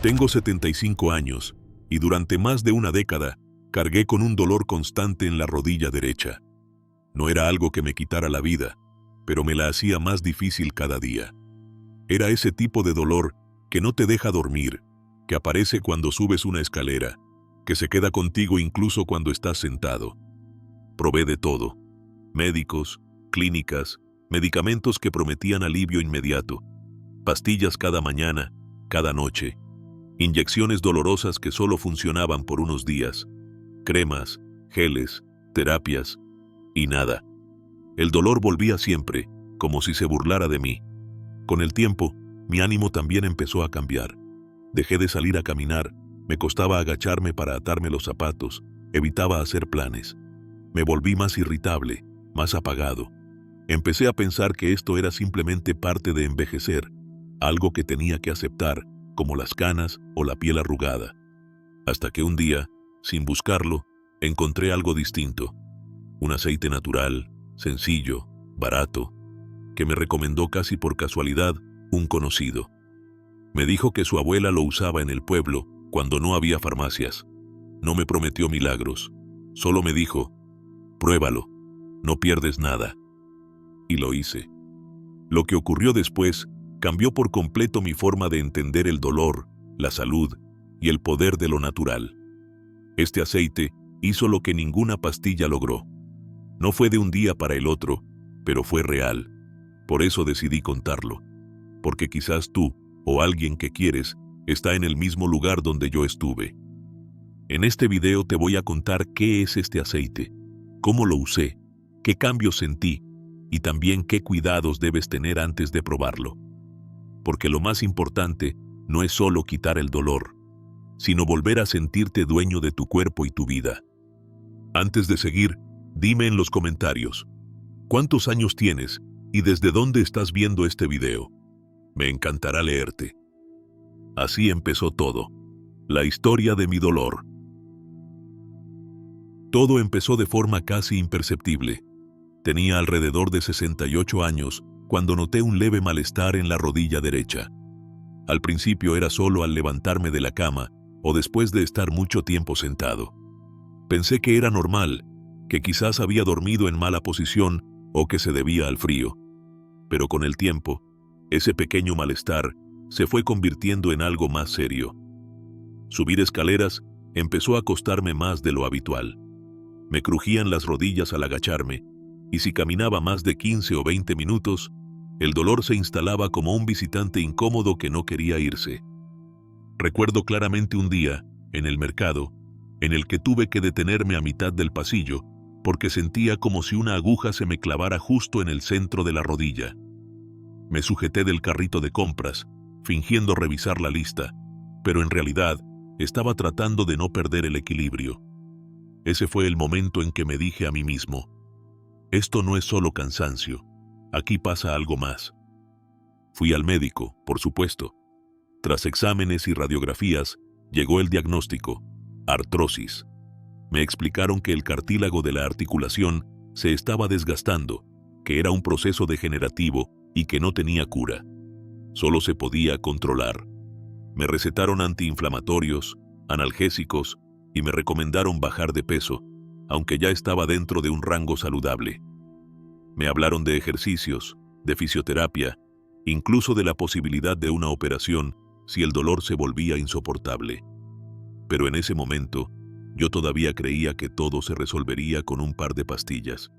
Tengo 75 años y durante más de una década cargué con un dolor constante en la rodilla derecha. No era algo que me quitara la vida, pero me la hacía más difícil cada día. Era ese tipo de dolor que no te deja dormir, que aparece cuando subes una escalera, que se queda contigo incluso cuando estás sentado. Probé de todo: médicos, clínicas, medicamentos que prometían alivio inmediato, pastillas cada mañana, cada noche, inyecciones dolorosas que solo funcionaban por unos días, cremas, geles, terapias, y nada. El dolor volvía siempre, como si se burlara de mí. Con el tiempo, mi ánimo también empezó a cambiar. Dejé de salir a caminar, me costaba agacharme para atarme los zapatos, evitaba hacer planes. Me volví más irritable, más apagado. Empecé a pensar que esto era simplemente parte de envejecer, algo que tenía que aceptar, como las canas o la piel arrugada. Hasta que un día, sin buscarlo, encontré algo distinto. Un aceite natural, sencillo, barato, que me recomendó casi por casualidad un conocido. Me dijo que su abuela lo usaba en el pueblo cuando no había farmacias. No me prometió milagros, solo me dijo: pruébalo, no pierdes nada. Y lo hice. Lo que ocurrió después cambió por completo mi forma de entender el dolor, la salud y el poder de lo natural. Este aceite hizo lo que ninguna pastilla logró. No fue de un día para el otro, pero fue real. Por eso decidí contarlo. Porque quizás tú, o alguien que quieres, está en el mismo lugar donde yo estuve. En este video te voy a contar qué es este aceite, cómo lo usé, qué cambios sentí, y también qué cuidados debes tener antes de probarlo. Porque lo más importante no es solo quitar el dolor, sino volver a sentirte dueño de tu cuerpo y tu vida. Antes de seguir, dime en los comentarios, ¿cuántos años tienes y desde dónde estás viendo este video? Me encantará leerte. Así empezó todo, la historia de mi dolor. Todo empezó de forma casi imperceptible. Tenía alrededor de 68 años cuando noté un leve malestar en la rodilla derecha. Al principio era solo al levantarme de la cama o después de estar mucho tiempo sentado. Pensé que era normal, que quizás había dormido en mala posición o que se debía al frío. Pero con el tiempo, ese pequeño malestar se fue convirtiendo en algo más serio. Subir escaleras empezó a costarme más de lo habitual. Me crujían las rodillas al agacharme, y si caminaba más de 15 o 20 minutos, el dolor se instalaba como un visitante incómodo que no quería irse. Recuerdo claramente un día, en el mercado, en el que tuve que detenerme a mitad del pasillo, porque sentía como si una aguja se me clavara justo en el centro de la rodilla. Me sujeté del carrito de compras, fingiendo revisar la lista, pero en realidad estaba tratando de no perder el equilibrio. Ese fue el momento en que me dije a mí mismo: esto no es solo cansancio, aquí pasa algo más. Fui al médico, por supuesto. Tras exámenes y radiografías, llegó el diagnóstico: artrosis. Me explicaron que el cartílago de la articulación se estaba desgastando, que era un proceso degenerativo y que no tenía cura. Solo se podía controlar. Me recetaron antiinflamatorios, analgésicos y me recomendaron bajar de peso, aunque ya estaba dentro de un rango saludable. Me hablaron de ejercicios, de fisioterapia, incluso de la posibilidad de una operación si el dolor se volvía insoportable. Pero en ese momento, yo todavía creía que todo se resolvería con un par de pastillas.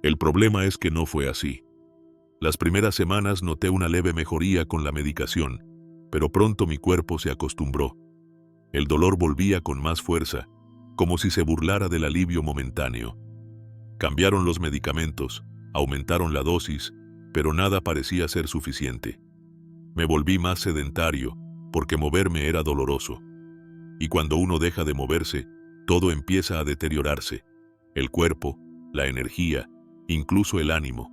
El problema es que no fue así. Las primeras semanas noté una leve mejoría con la medicación, pero pronto mi cuerpo se acostumbró. El dolor volvía con más fuerza, como si se burlara del alivio momentáneo. Cambiaron los medicamentos, aumentaron la dosis, pero nada parecía ser suficiente. Me volví más sedentario, porque moverme era doloroso. Y cuando uno deja de moverse, todo empieza a deteriorarse: el cuerpo, la energía, incluso el ánimo.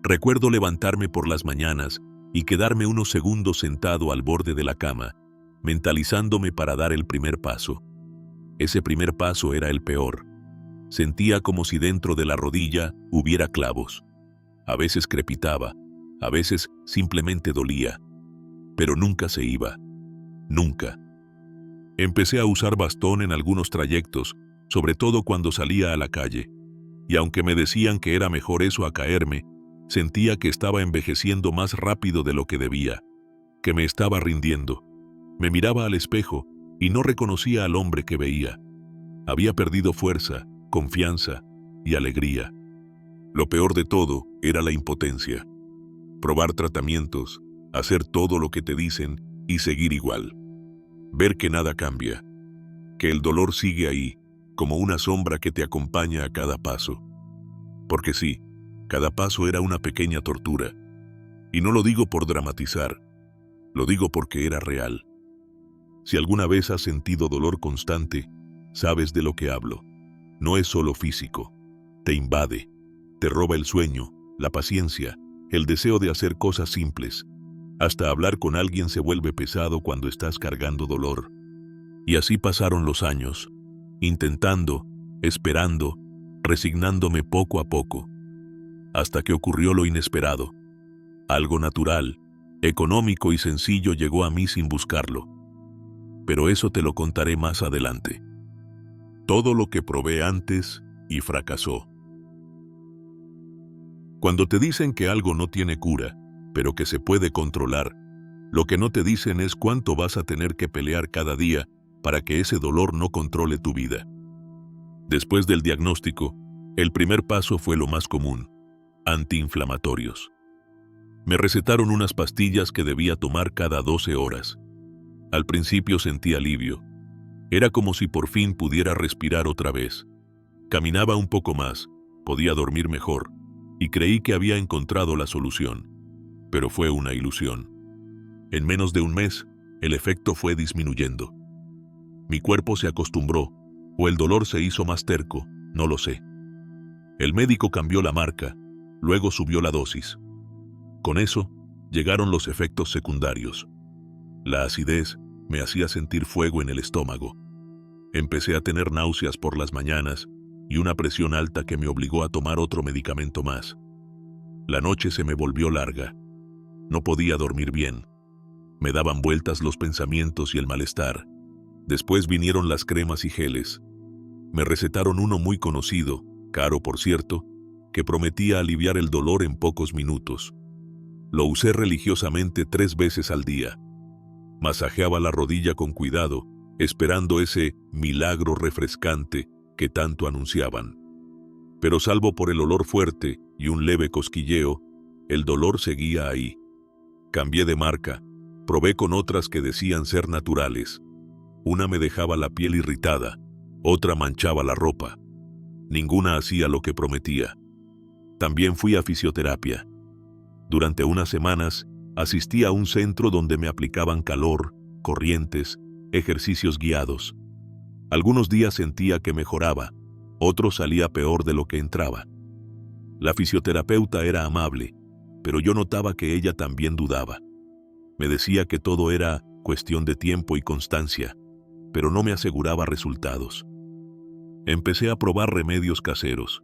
Recuerdo levantarme por las mañanas y quedarme unos segundos sentado al borde de la cama, mentalizándome para dar el primer paso. Ese primer paso era el peor. Sentía como si dentro de la rodilla hubiera clavos. A veces crepitaba, a veces simplemente dolía, pero nunca se iba. Nunca. Empecé a usar bastón en algunos trayectos, sobre todo cuando salía a la calle, y aunque me decían que era mejor eso a caerme, sentía que estaba envejeciendo más rápido de lo que debía, que me estaba rindiendo. Me miraba al espejo y no reconocía al hombre que veía. Había perdido fuerza, confianza y alegría. Lo peor de todo era la impotencia. Probar tratamientos, hacer todo lo que te dicen y seguir igual. Ver que nada cambia, que el dolor sigue ahí, como una sombra que te acompaña a cada paso. Porque sí, cada paso era una pequeña tortura. Y no lo digo por dramatizar, lo digo porque era real. Si alguna vez has sentido dolor constante, sabes de lo que hablo. No es solo físico, te invade, te roba el sueño, la paciencia, el deseo de hacer cosas simples. Hasta hablar con alguien se vuelve pesado cuando estás cargando dolor. Y así pasaron los años, intentando, esperando, resignándome poco a poco, hasta que ocurrió lo inesperado. Algo natural, económico y sencillo llegó a mí sin buscarlo. Pero eso te lo contaré más adelante. Todo lo que probé antes y fracasó. Cuando te dicen que algo no tiene cura, pero que se puede controlar, lo que no te dicen es cuánto vas a tener que pelear cada día para que ese dolor no controle tu vida. Después del diagnóstico, el primer paso fue lo más común: antiinflamatorios. Me recetaron unas pastillas que debía tomar cada 12 horas. Al principio sentí alivio. Era como si por fin pudiera respirar otra vez. Caminaba un poco más, podía dormir mejor, y creí que había encontrado la solución. Pero fue una ilusión. En menos de un mes, el efecto fue disminuyendo. Mi cuerpo se acostumbró, o el dolor se hizo más terco, no lo sé. El médico cambió la marca, luego subió la dosis. Con eso, llegaron los efectos secundarios. La acidez me hacía sentir fuego en el estómago. Empecé a tener náuseas por las mañanas y una presión alta que me obligó a tomar otro medicamento más. La noche se me volvió larga. No podía dormir bien. Me daban vueltas los pensamientos y el malestar. Después vinieron las cremas y geles. Me recetaron uno muy conocido, caro por cierto, que prometía aliviar el dolor en pocos minutos. Lo usé religiosamente 3 veces al día. Masajeaba la rodilla con cuidado, esperando ese milagro refrescante que tanto anunciaban. Pero salvo por el olor fuerte y un leve cosquilleo, el dolor seguía ahí. Cambié de marca, probé con otras que decían ser naturales. Una me dejaba la piel irritada, otra manchaba la ropa. Ninguna hacía lo que prometía. También fui a fisioterapia. Durante unas semanas, asistí a un centro donde me aplicaban calor, corrientes, ejercicios guiados. Algunos días sentía que mejoraba, otros salía peor de lo que entraba. La fisioterapeuta era amable, pero yo notaba que ella también dudaba. Me decía que todo era cuestión de tiempo y constancia, pero no me aseguraba resultados. Empecé a probar remedios caseros.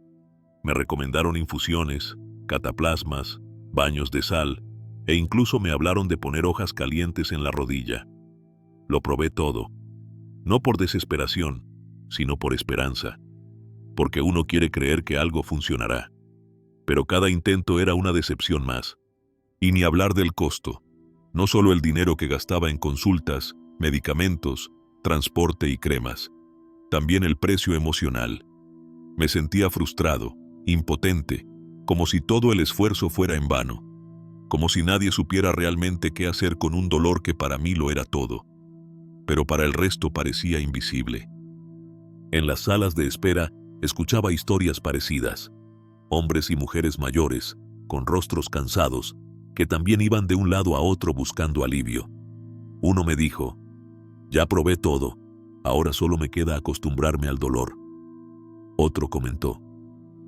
Me recomendaron infusiones, cataplasmas, baños de sal, e incluso me hablaron de poner hojas calientes en la rodilla. Lo probé todo, no por desesperación, sino por esperanza, porque uno quiere creer que algo funcionará. Pero cada intento era una decepción más. Y ni hablar del costo, no solo el dinero que gastaba en consultas, medicamentos, transporte y cremas, también el precio emocional. Me sentía frustrado, impotente, como si todo el esfuerzo fuera en vano, como si nadie supiera realmente qué hacer con un dolor que para mí lo era todo, pero para el resto parecía invisible. En las salas de espera escuchaba historias parecidas, hombres y mujeres mayores, con rostros cansados, que también iban de un lado a otro buscando alivio. Uno me dijo: «Ya probé todo, ahora solo me queda acostumbrarme al dolor». Otro comentó: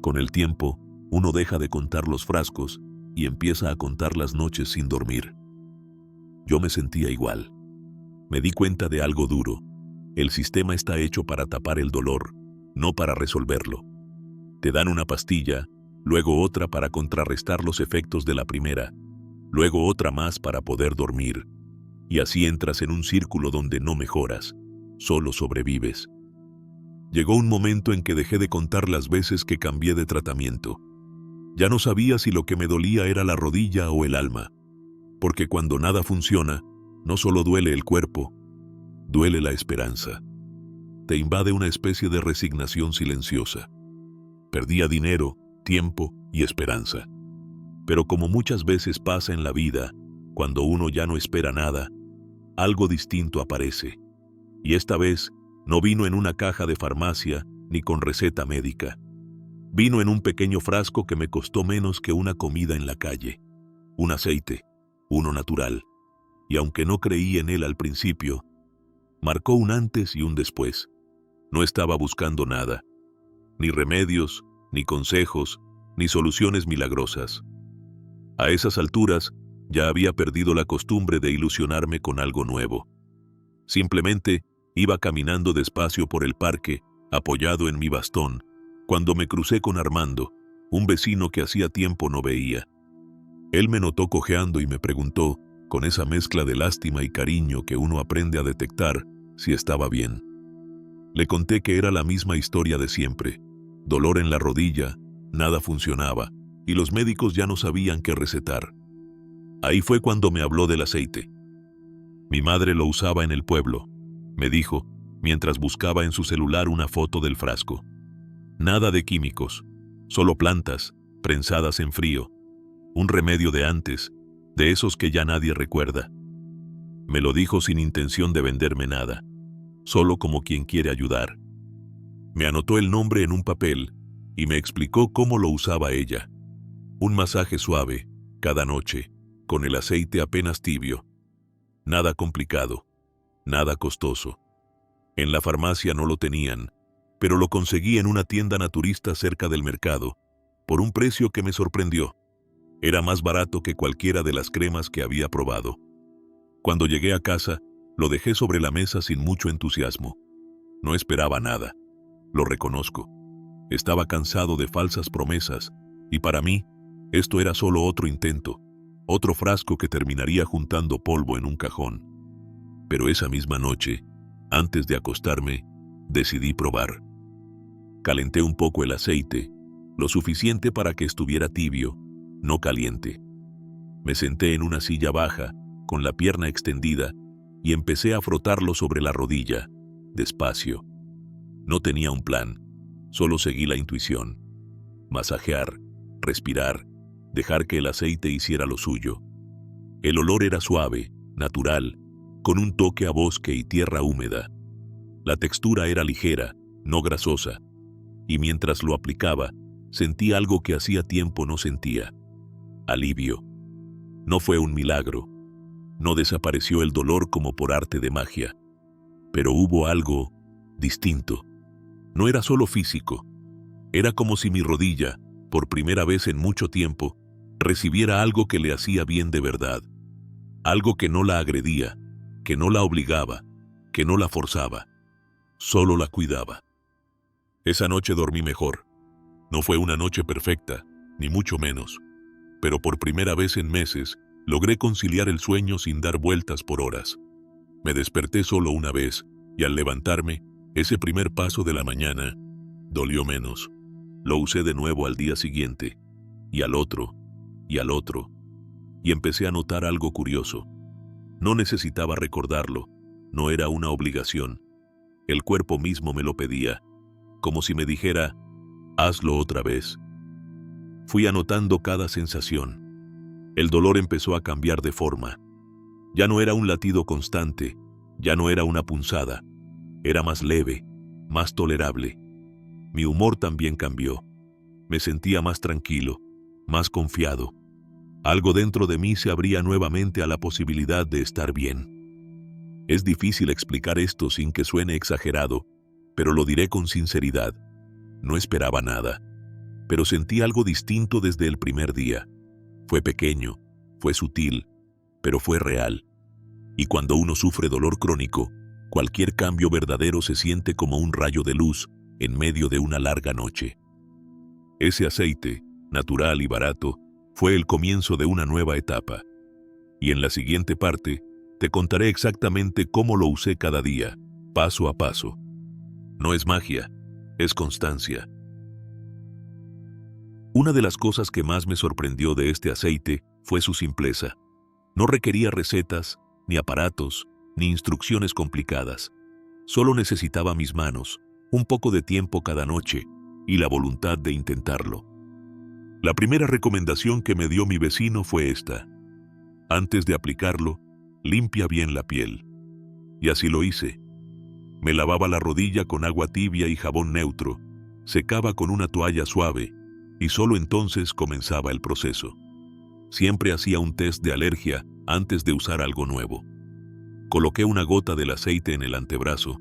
«Con el tiempo, uno deja de contar los frascos y empieza a contar las noches sin dormir». Yo me sentía igual. Me di cuenta de algo duro. El sistema está hecho para tapar el dolor, no para resolverlo. Te dan una pastilla, luego otra para contrarrestar los efectos de la primera, luego otra más para poder dormir. y así entras en un círculo donde no mejoras, solo sobrevives. Llegó un momento en que dejé de contar las veces que cambié de tratamiento. Ya no sabía si lo que me dolía era la rodilla o el alma, porque cuando nada funciona, no solo duele el cuerpo, duele la esperanza. Te invade una especie de resignación silenciosa. Perdía dinero, tiempo y esperanza. Pero como muchas veces pasa en la vida, cuando uno ya no espera nada, algo distinto aparece. Y esta vez no vino en una caja de farmacia ni con receta médica. Vino en un pequeño frasco que me costó menos que una comida en la calle. Un aceite, uno natural. Y aunque no creí en él al principio, marcó un antes y un después. No estaba buscando nada. Ni remedios, ni consejos, ni soluciones milagrosas. A esas alturas, ya había perdido la costumbre de ilusionarme con algo nuevo. Simplemente iba caminando despacio por el parque, apoyado en mi bastón, cuando me crucé con Armando, un vecino que hacía tiempo no veía. Él me notó cojeando y me preguntó, con esa mezcla de lástima y cariño que uno aprende a detectar, si estaba bien. Le conté que era la misma historia de siempre. Dolor en la rodilla, nada funcionaba, y los médicos ya no sabían qué recetar. Ahí fue cuando me habló del aceite. Mi madre lo usaba en el pueblo, me dijo, mientras buscaba en su celular una foto del frasco. Nada de químicos, solo plantas, prensadas en frío. Un remedio de antes, de esos que ya nadie recuerda. Me lo dijo sin intención de venderme nada, solo como quien quiere ayudar. Me anotó el nombre en un papel y me explicó cómo lo usaba ella. Un masaje suave, cada noche, con el aceite apenas tibio. Nada complicado, nada costoso. En la farmacia no lo tenían, pero lo conseguí en una tienda naturista cerca del mercado, por un precio que me sorprendió. Era más barato que cualquiera de las cremas que había probado. Cuando llegué a casa, lo dejé sobre la mesa sin mucho entusiasmo. No esperaba nada. Lo reconozco. Estaba cansado de falsas promesas, y para mí, esto era solo otro intento, otro frasco que terminaría juntando polvo en un cajón. Pero esa misma noche, antes de acostarme, decidí probar. Calenté un poco el aceite, lo suficiente para que estuviera tibio, no caliente. Me senté en una silla baja, con la pierna extendida, y empecé a frotarlo sobre la rodilla, despacio. No tenía un plan, solo seguí la intuición. Masajear, respirar, dejar que el aceite hiciera lo suyo. El olor era suave, natural, con un toque a bosque y tierra húmeda. La textura era ligera, no grasosa, y mientras lo aplicaba, sentí algo que hacía tiempo no sentía. Alivio. No fue un milagro. No desapareció el dolor como por arte de magia. Pero hubo algo distinto. No era solo físico. Era como si mi rodilla, por primera vez en mucho tiempo, recibiera algo que le hacía bien de verdad. Algo que no la agredía, que no la obligaba, que no la forzaba. Solo la cuidaba. Esa noche dormí mejor. No fue una noche perfecta, ni mucho menos. Pero por primera vez en meses, logré conciliar el sueño sin dar vueltas por horas. Me desperté solo una vez, y al levantarme, ese primer paso de la mañana, dolió menos. Lo usé de nuevo al día siguiente, y al otro, y empecé a notar algo curioso. No necesitaba recordarlo, no era una obligación. El cuerpo mismo me lo pedía, como si me dijera, hazlo otra vez. Fui anotando cada sensación. El dolor empezó a cambiar de forma. Ya no era un latido constante, ya no era una punzada. Era más leve, más tolerable. Mi humor también cambió. Me sentía más tranquilo, más confiado. Algo dentro de mí se abría nuevamente a la posibilidad de estar bien. Es difícil explicar esto sin que suene exagerado, pero lo diré con sinceridad. No esperaba nada, pero sentí algo distinto desde el primer día. Fue pequeño, fue sutil, pero fue real. Y cuando uno sufre dolor crónico, cualquier cambio verdadero se siente como un rayo de luz en medio de una larga noche. Ese aceite, natural y barato, fue el comienzo de una nueva etapa. Y en la siguiente parte, Te contaré exactamente cómo lo usé cada día, paso a paso. No es magia, es constancia. Una de las cosas que más me sorprendió de este aceite fue su simpleza. No requería recetas, ni aparatos, ni instrucciones complicadas. Solo necesitaba mis manos, un poco de tiempo cada noche y la voluntad de intentarlo. La primera recomendación que me dio mi vecino fue esta: antes de aplicarlo, limpia bien la piel. Y así lo hice. Me lavaba la rodilla con agua tibia y jabón neutro, secaba con una toalla suave y solo entonces comenzaba el proceso. Siempre hacía un test de alergia antes de usar algo nuevo. Coloqué una gota del aceite en el antebrazo,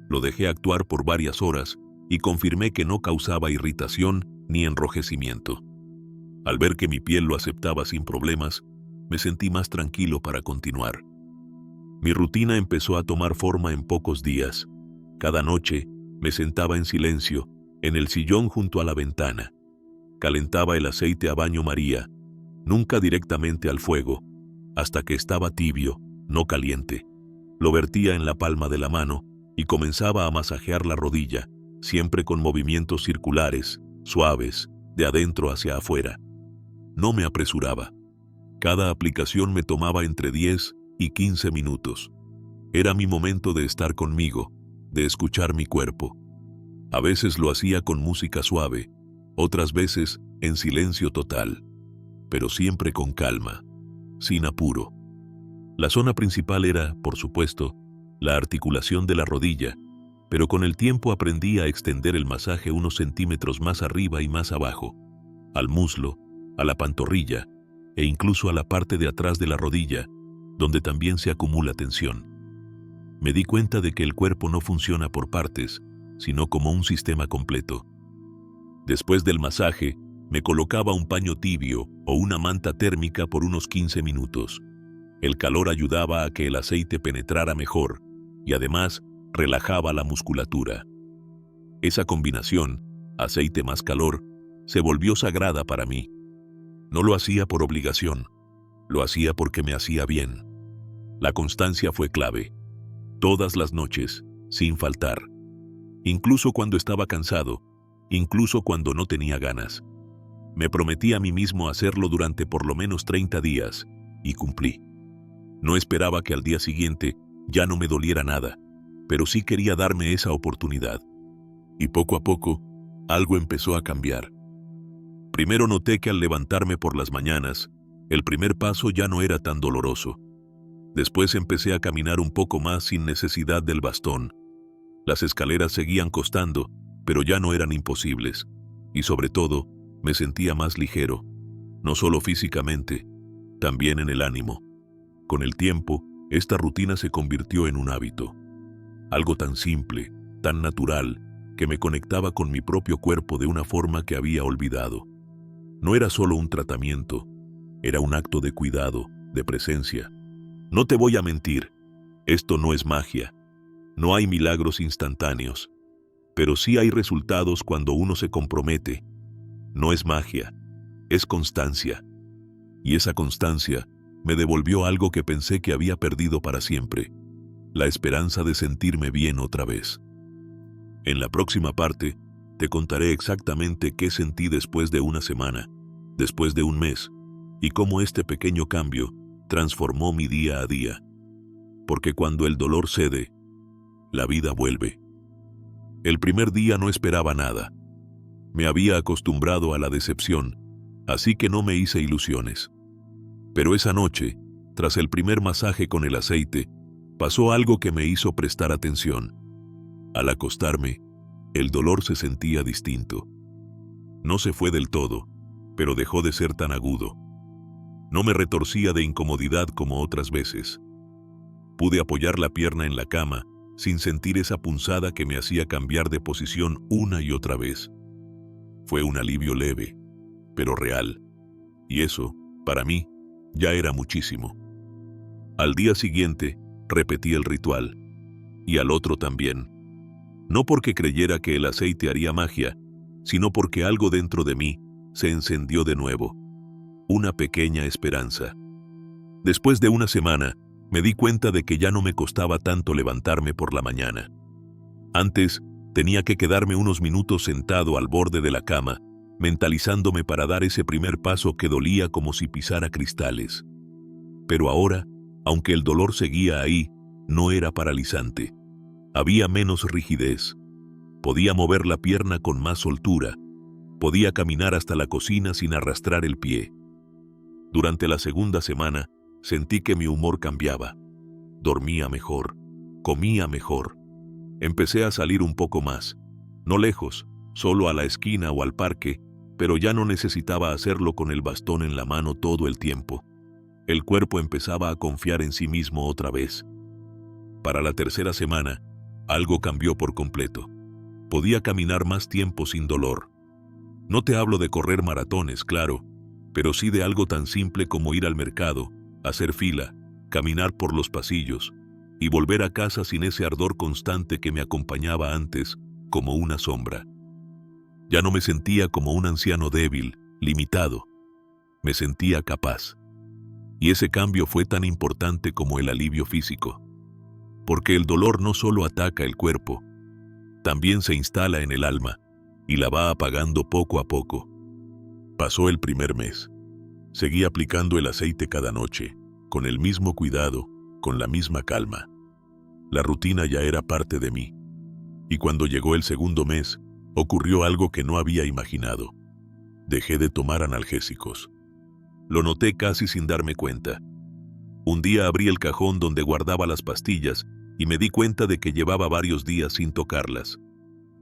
lo dejé actuar por varias horas y confirmé que no causaba irritación ni enrojecimiento. Al ver que mi piel lo aceptaba sin problemas, me sentí más tranquilo para continuar. Mi rutina empezó a tomar forma en pocos días. Cada noche me sentaba en silencio, en el sillón junto a la ventana. Calentaba el aceite a baño María, nunca directamente al fuego, hasta que estaba tibio, no caliente. Lo vertía en la palma de la mano y comenzaba a masajear la rodilla, siempre con movimientos circulares, suaves, de adentro hacia afuera. No me apresuraba. Cada aplicación me tomaba entre 10 y 15 minutos. Era mi momento de estar conmigo, de escuchar mi cuerpo. A veces lo hacía con música suave, otras veces en silencio total, pero siempre con calma, sin apuro. La zona principal era, por supuesto, la articulación de la rodilla, pero con el tiempo aprendí a extender el masaje unos centímetros más arriba y más abajo, al muslo, a la pantorrilla e incluso a la parte de atrás de la rodilla, donde también se acumula tensión. Me di cuenta de que el cuerpo no funciona por partes, sino como un sistema completo. Después del masaje, me colocaba un paño tibio o una manta térmica por unos 15 minutos. El calor ayudaba a que el aceite penetrara mejor y además relajaba la musculatura. Esa combinación, aceite más calor, se volvió sagrada para mí. No lo hacía por obligación, lo hacía porque me hacía bien. La constancia fue clave. Todas las noches, sin faltar. Incluso cuando estaba cansado, incluso cuando no tenía ganas. Me prometí a mí mismo hacerlo durante por lo menos 30 días, y cumplí. No esperaba que al día siguiente ya no me doliera nada, pero sí quería darme esa oportunidad. Y poco a poco, algo empezó a cambiar. Primero noté que al levantarme por las mañanas, el primer paso ya no era tan doloroso. Después empecé a caminar un poco más sin necesidad del bastón. Las escaleras seguían costando, pero ya no eran imposibles. Y sobre todo, me sentía más ligero, no solo físicamente, también en el ánimo. Con el tiempo, esta rutina se convirtió en un hábito. Algo tan simple, tan natural, que me conectaba con mi propio cuerpo de una forma que había olvidado. No era solo un tratamiento, era un acto de cuidado, de presencia. No te voy a mentir, esto no es magia. No hay milagros instantáneos, pero sí hay resultados cuando uno se compromete. No es magia, es constancia. Y esa constancia me devolvió algo que pensé que había perdido para siempre, la esperanza de sentirme bien otra vez. En la próxima parte, te contaré exactamente qué sentí después de una semana, después de un mes, y cómo este pequeño cambio transformó mi día a día. Porque cuando el dolor cede, la vida vuelve. El primer día no esperaba nada. Me había acostumbrado a la decepción, así que no me hice ilusiones. Pero esa noche, tras el primer masaje con el aceite, pasó algo que me hizo prestar atención. Al acostarme, el dolor se sentía distinto. No se fue del todo, pero dejó de ser tan agudo. No me retorcía de incomodidad como otras veces. Pude apoyar la pierna en la cama sin sentir esa punzada que me hacía cambiar de posición una y otra vez. Fue un alivio leve, pero real. Y eso, para mí, ya era muchísimo. Al día siguiente, repetí el ritual. Y al otro también. No porque creyera que el aceite haría magia, sino porque algo dentro de mí se encendió de nuevo. Una pequeña esperanza. Después de una semana, Me di cuenta de que ya no me costaba tanto levantarme por la mañana. Antes, tenía que quedarme unos minutos sentado al borde de la cama, mentalizándome para dar ese primer paso que dolía como si pisara cristales. Pero ahora, aunque el dolor seguía ahí, no era paralizante. Había menos rigidez. Podía mover la pierna con más soltura. Podía caminar hasta la cocina sin arrastrar el pie. Durante la segunda semana, sentí que mi humor cambiaba. Dormía mejor, comía mejor. Empecé a salir un poco más. No lejos, solo a la esquina o al parque, pero ya no necesitaba hacerlo con el bastón en la mano todo el tiempo. El cuerpo empezaba a confiar en sí mismo otra vez. Para la tercera semana, algo cambió por completo. Podía caminar más tiempo sin dolor. No te hablo de correr maratones, claro, pero sí de algo tan simple como ir al mercado, hacer fila, caminar por los pasillos y volver a casa sin ese ardor constante que me acompañaba antes, como una sombra. Ya no me sentía como un anciano débil, limitado. Me sentía capaz. Y ese cambio fue tan importante como el alivio físico. Porque el dolor no solo ataca el cuerpo, también se instala en el alma y la va apagando poco a poco. Pasó el primer mes. Seguí aplicando el aceite cada noche, con el mismo cuidado, con la misma calma. La rutina ya era parte de mí. Y cuando llegó el segundo mes, ocurrió algo que no había imaginado. Dejé de tomar analgésicos. Lo noté casi sin darme cuenta. Un día abrí el cajón donde guardaba las pastillas y me di cuenta de que llevaba varios días sin tocarlas.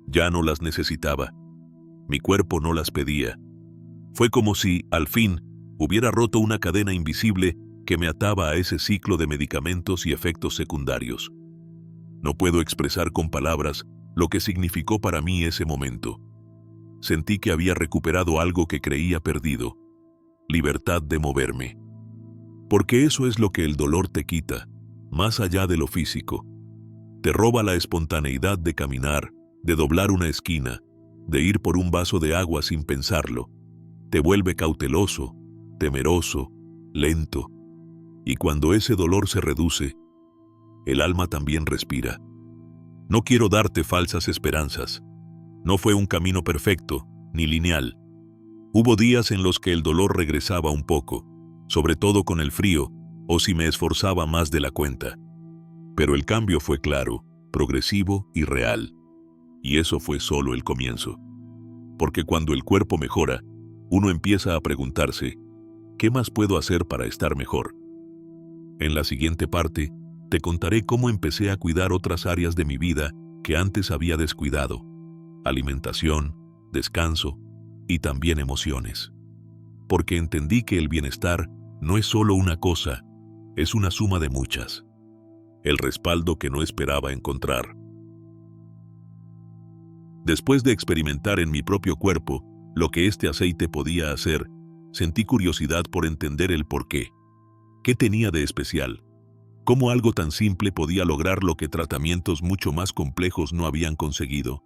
Ya no las necesitaba. Mi cuerpo no las pedía. Fue como si, al fin, hubiera roto una cadena invisible que me ataba a ese ciclo de medicamentos y efectos secundarios. No puedo expresar con palabras lo que significó para mí ese momento. Sentí que había recuperado algo que creía perdido: libertad de moverme. Porque eso es lo que el dolor te quita, más allá de lo físico. Te roba la espontaneidad de caminar, de doblar una esquina, de ir por un vaso de agua sin pensarlo. Te vuelve cauteloso, temeroso, lento. Y cuando ese dolor se reduce, el alma también respira. No quiero darte falsas esperanzas. No fue un camino perfecto, ni lineal. Hubo días en los que el dolor regresaba un poco, sobre todo con el frío, o si me esforzaba más de la cuenta. Pero el cambio fue claro, progresivo y real. Y eso fue solo el comienzo. Porque cuando el cuerpo mejora, uno empieza a preguntarse, ¿qué más puedo hacer para estar mejor? En la siguiente parte, te contaré cómo empecé a cuidar otras áreas de mi vida que antes había descuidado: alimentación, descanso y también emociones. Porque entendí que el bienestar no es solo una cosa, es una suma de muchas. El respaldo que no esperaba encontrar. Después de experimentar en mi propio cuerpo lo que este aceite podía hacer, sentí curiosidad por entender el porqué. ¿Qué tenía de especial? ¿Cómo algo tan simple podía lograr lo que tratamientos mucho más complejos no habían conseguido?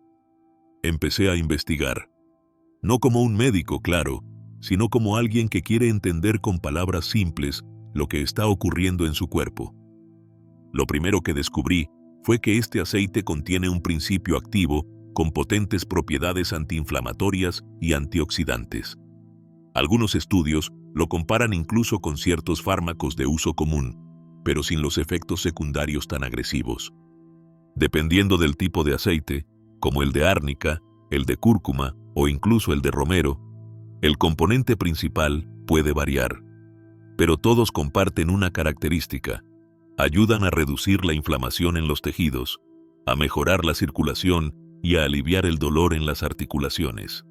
Empecé a investigar. No como un médico, claro, sino como alguien que quiere entender con palabras simples lo que está ocurriendo en su cuerpo. Lo primero que descubrí fue que este aceite contiene un principio activo con potentes propiedades antiinflamatorias y antioxidantes. Algunos estudios lo comparan incluso con ciertos fármacos de uso común, pero sin los efectos secundarios tan agresivos. Dependiendo del tipo de aceite, como el de árnica, el de cúrcuma o incluso el de romero, el componente principal puede variar. Pero todos comparten una característica: ayudan a reducir la inflamación en los tejidos, a mejorar la circulación y a aliviar el dolor en las articulaciones.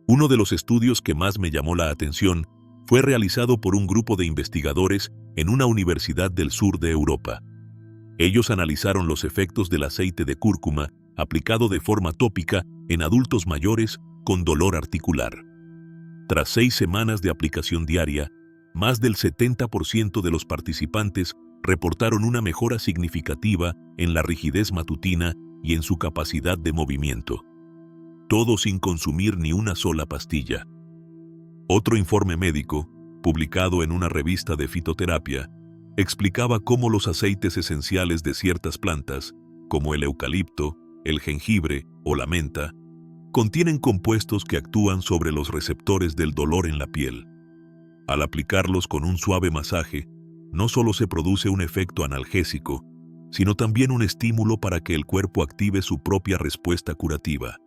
Uno de los estudios que más me llamó la atención fue realizado por un grupo de investigadores en una universidad del sur de Europa. Ellos analizaron los efectos del aceite de cúrcuma aplicado de forma tópica en adultos mayores con dolor articular. Tras 6 semanas de aplicación diaria, más del 70% de los participantes reportaron una mejora significativa en la rigidez matutina y en su capacidad de movimiento. Todo sin consumir ni una sola pastilla. Otro informe médico, publicado en una revista de fitoterapia, explicaba cómo los aceites esenciales de ciertas plantas, como el eucalipto, el jengibre o la menta, contienen compuestos que actúan sobre los receptores del dolor en la piel. Al aplicarlos con un suave masaje, no solo se produce un efecto analgésico, sino también un estímulo para que el cuerpo active su propia respuesta curativa.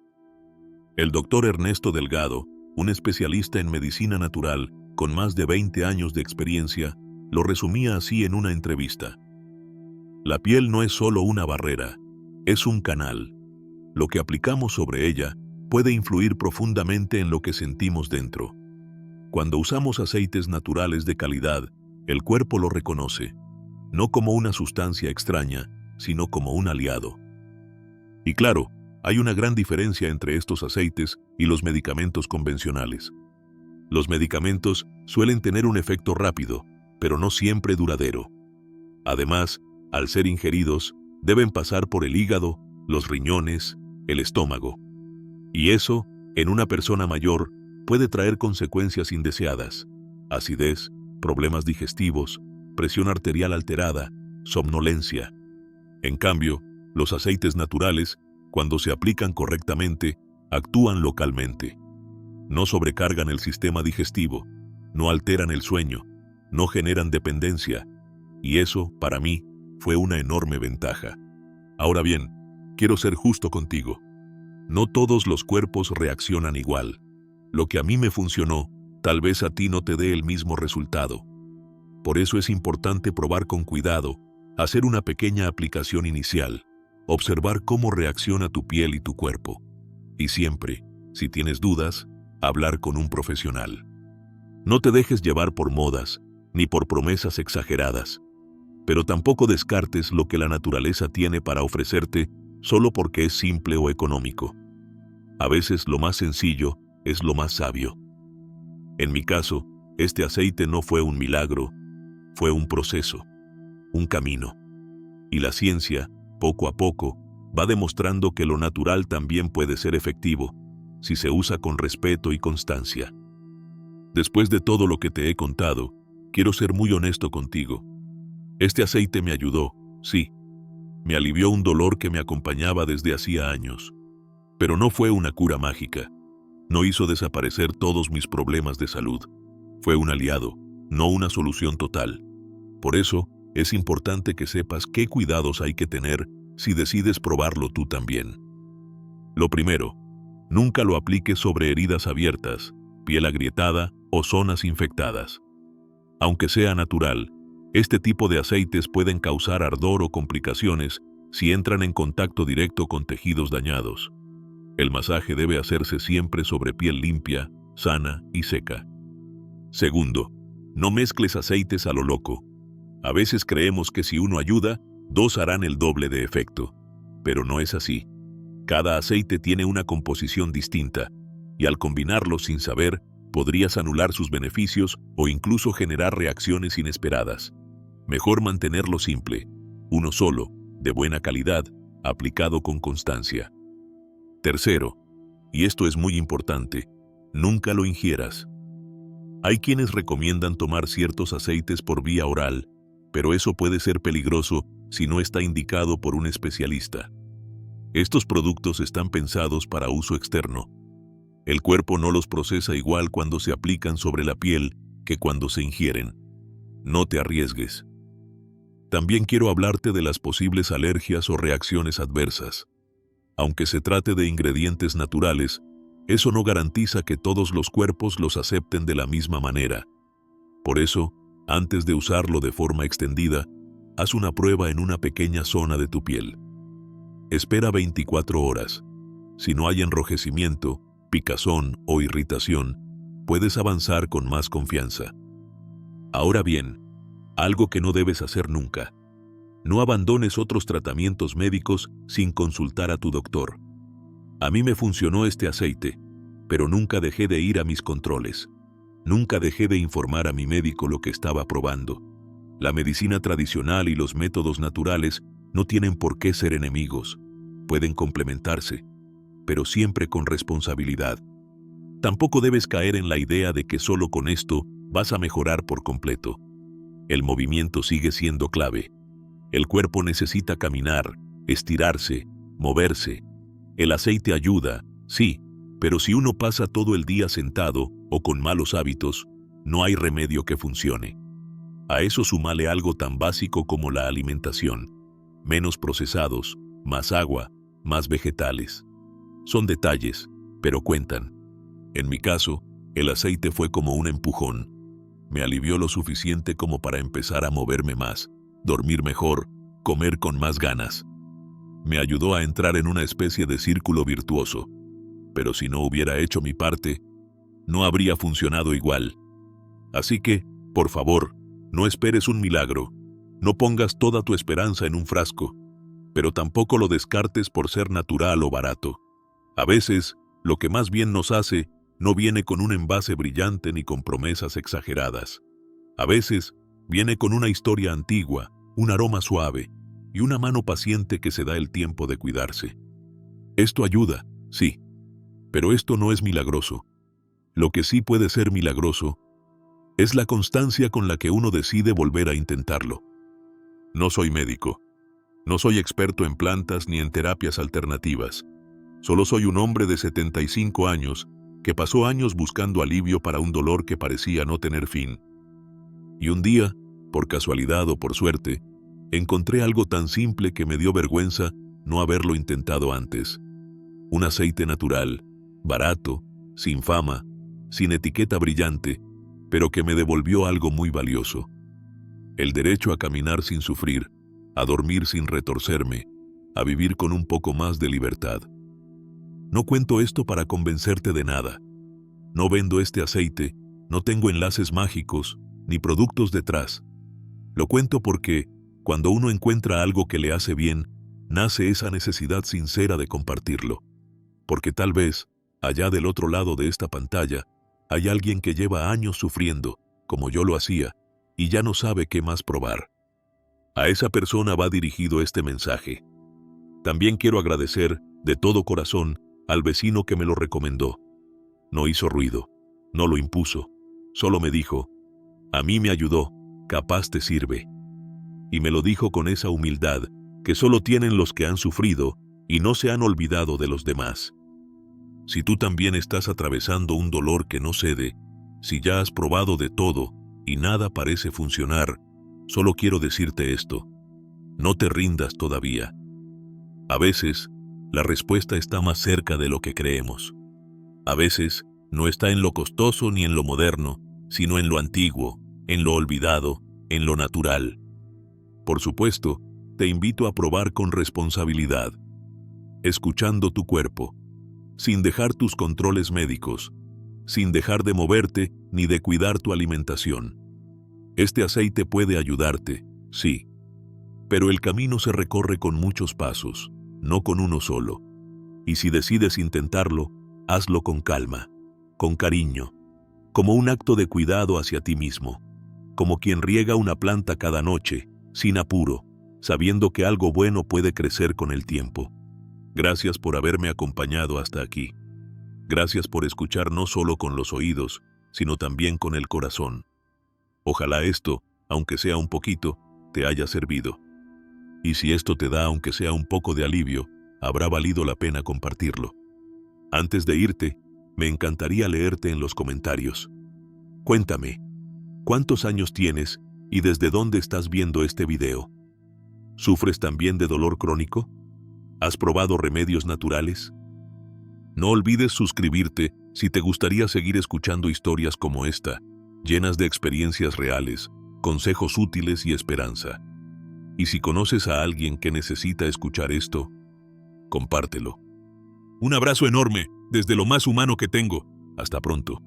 El doctor Ernesto Delgado, un especialista en medicina natural con más de 20 años de experiencia, lo resumía así en una entrevista. La piel no es solo una barrera, es un canal. Lo que aplicamos sobre ella puede influir profundamente en lo que sentimos dentro. Cuando usamos aceites naturales de calidad, el cuerpo lo reconoce, no como una sustancia extraña, sino como un aliado. Y claro, hay una gran diferencia entre estos aceites y los medicamentos convencionales. Los medicamentos suelen tener un efecto rápido, pero no siempre duradero. Además, al ser ingeridos, deben pasar por el hígado, los riñones, el estómago. Y eso, en una persona mayor, puede traer consecuencias indeseadas: acidez, problemas digestivos, presión arterial alterada, somnolencia. En cambio, los aceites naturales, cuando se aplican correctamente, actúan localmente. No sobrecargan el sistema digestivo, no alteran el sueño, no generan dependencia, y eso, para mí, fue una enorme ventaja. Ahora bien, quiero ser justo contigo. No todos los cuerpos reaccionan igual. Lo que a mí me funcionó, tal vez a ti no te dé el mismo resultado. Por eso es importante probar con cuidado, hacer una pequeña aplicación inicial, observar cómo reacciona tu piel y tu cuerpo. Y siempre, si tienes dudas, hablar con un profesional. No te dejes llevar por modas, ni por promesas exageradas. Pero tampoco descartes lo que la naturaleza tiene para ofrecerte solo porque es simple o económico. A veces lo más sencillo es lo más sabio. En mi caso, este aceite no fue un milagro, fue un proceso, un camino. Y la ciencia, poco a poco, va demostrando que lo natural también puede ser efectivo, si se usa con respeto y constancia. Después de todo lo que te he contado, quiero ser muy honesto contigo. Este aceite me ayudó, sí. Me alivió un dolor que me acompañaba desde hacía años. Pero no fue una cura mágica. No hizo desaparecer todos mis problemas de salud. Fue un aliado, no una solución total. Por eso, es importante que sepas qué cuidados hay que tener si decides probarlo tú también. Lo primero, nunca lo apliques sobre heridas abiertas, piel agrietada o zonas infectadas. Aunque sea natural, este tipo de aceites pueden causar ardor o complicaciones si entran en contacto directo con tejidos dañados. El masaje debe hacerse siempre sobre piel limpia, sana y seca. Segundo, no mezcles aceites a lo loco. A veces creemos que si uno ayuda, dos harán el doble de efecto. Pero no es así. Cada aceite tiene una composición distinta, y al combinarlos sin saber, podrías anular sus beneficios o incluso generar reacciones inesperadas. Mejor mantenerlo simple, uno solo, de buena calidad, aplicado con constancia. Tercero, y esto es muy importante, nunca lo ingieras. Hay quienes recomiendan tomar ciertos aceites por vía oral, pero eso puede ser peligroso si no está indicado por un especialista. Estos productos están pensados para uso externo. El cuerpo no los procesa igual cuando se aplican sobre la piel que cuando se ingieren. No te arriesgues. También quiero hablarte de las posibles alergias o reacciones adversas. Aunque se trate de ingredientes naturales, eso no garantiza que todos los cuerpos los acepten de la misma manera. Por eso, antes de usarlo de forma extendida, haz una prueba en una pequeña zona de tu piel. Espera 24 horas. Si no hay enrojecimiento, picazón o irritación, puedes avanzar con más confianza. Ahora bien, algo que no debes hacer nunca. No abandones otros tratamientos médicos sin consultar a tu doctor. A mí me funcionó este aceite, pero nunca dejé de ir a mis controles. Nunca dejé de informar a mi médico lo que estaba probando. La medicina tradicional y los métodos naturales no tienen por qué ser enemigos. Pueden complementarse, pero siempre con responsabilidad. Tampoco debes caer en la idea de que solo con esto vas a mejorar por completo. el movimiento sigue siendo clave. El cuerpo necesita caminar, estirarse, moverse. El aceite ayuda, sí, pero si uno pasa todo el día sentado o con malos hábitos, no hay remedio que funcione. A eso súmale algo tan básico como la alimentación. Menos procesados, más agua, más vegetales. Son detalles, pero cuentan. En mi caso, el aceite fue como un empujón. Me alivió lo suficiente como para empezar a moverme más, dormir mejor, comer con más ganas. Me ayudó a entrar en una especie de círculo virtuoso. Pero si no hubiera hecho mi parte, no habría funcionado igual. Así que, por favor, no esperes un milagro. No pongas toda tu esperanza en un frasco, pero tampoco lo descartes por ser natural o barato. A veces, lo que más bien nos hace no viene con un envase brillante ni con promesas exageradas. A veces, viene con una historia antigua, un aroma suave y una mano paciente que se da el tiempo de cuidarse. Esto ayuda, sí, pero esto no es milagroso. Lo que sí puede ser milagroso es la constancia con la que uno decide volver a intentarlo. No soy médico. No soy experto en plantas ni en terapias alternativas. Solo soy un hombre de 75 años que pasó años buscando alivio para un dolor que parecía no tener fin. Y un día, por casualidad o por suerte, encontré algo tan simple que me dio vergüenza no haberlo intentado antes. Un aceite natural, barato, sin fama, sin etiqueta brillante, pero que me devolvió algo muy valioso. El derecho a caminar sin sufrir, a dormir sin retorcerme, a vivir con un poco más de libertad. No cuento esto para convencerte de nada. No vendo este aceite, no tengo enlaces mágicos, ni productos detrás. Lo cuento porque, cuando uno encuentra algo que le hace bien, nace esa necesidad sincera de compartirlo. Porque tal vez, allá del otro lado de esta pantalla, hay alguien que lleva años sufriendo, como yo lo hacía, y ya no sabe qué más probar. A esa persona va dirigido este mensaje. También quiero agradecer, de todo corazón, al vecino que me lo recomendó. No hizo ruido, no lo impuso, solo me dijo, a mí me ayudó, capaz te sirve. Y me lo dijo con esa humildad que solo tienen los que han sufrido y no se han olvidado de los demás. Si tú también estás atravesando un dolor que no cede, si ya has probado de todo y nada parece funcionar, solo quiero decirte esto: no te rindas todavía. A veces, la respuesta está más cerca de lo que creemos. A veces, no está en lo costoso ni en lo moderno, sino en lo antiguo, en lo olvidado, en lo natural. Por supuesto, te invito a probar con responsabilidad, escuchando tu cuerpo, sin dejar tus controles médicos, sin dejar de moverte ni de cuidar tu alimentación. Este aceite puede ayudarte, sí, pero el camino se recorre con muchos pasos, no con uno solo. Y si decides intentarlo, hazlo con calma, con cariño, como un acto de cuidado hacia ti mismo, como quien riega una planta cada noche, sin apuro, sabiendo que algo bueno puede crecer con el tiempo. Gracias por haberme acompañado hasta aquí. Gracias por escuchar no solo con los oídos, sino también con el corazón. Ojalá esto, aunque sea un poquito, te haya servido. Y si esto te da aunque sea un poco de alivio, habrá valido la pena compartirlo. Antes de irte, me encantaría leerte en los comentarios. Cuéntame, ¿cuántos años tienes y desde dónde estás viendo este video? ¿Sufres también de dolor crónico? ¿Has probado remedios naturales? No olvides suscribirte si te gustaría seguir escuchando historias como esta, llenas de experiencias reales, consejos útiles y esperanza. Y si conoces a alguien que necesita escuchar esto, compártelo. Un abrazo enorme, desde lo más humano que tengo. Hasta pronto.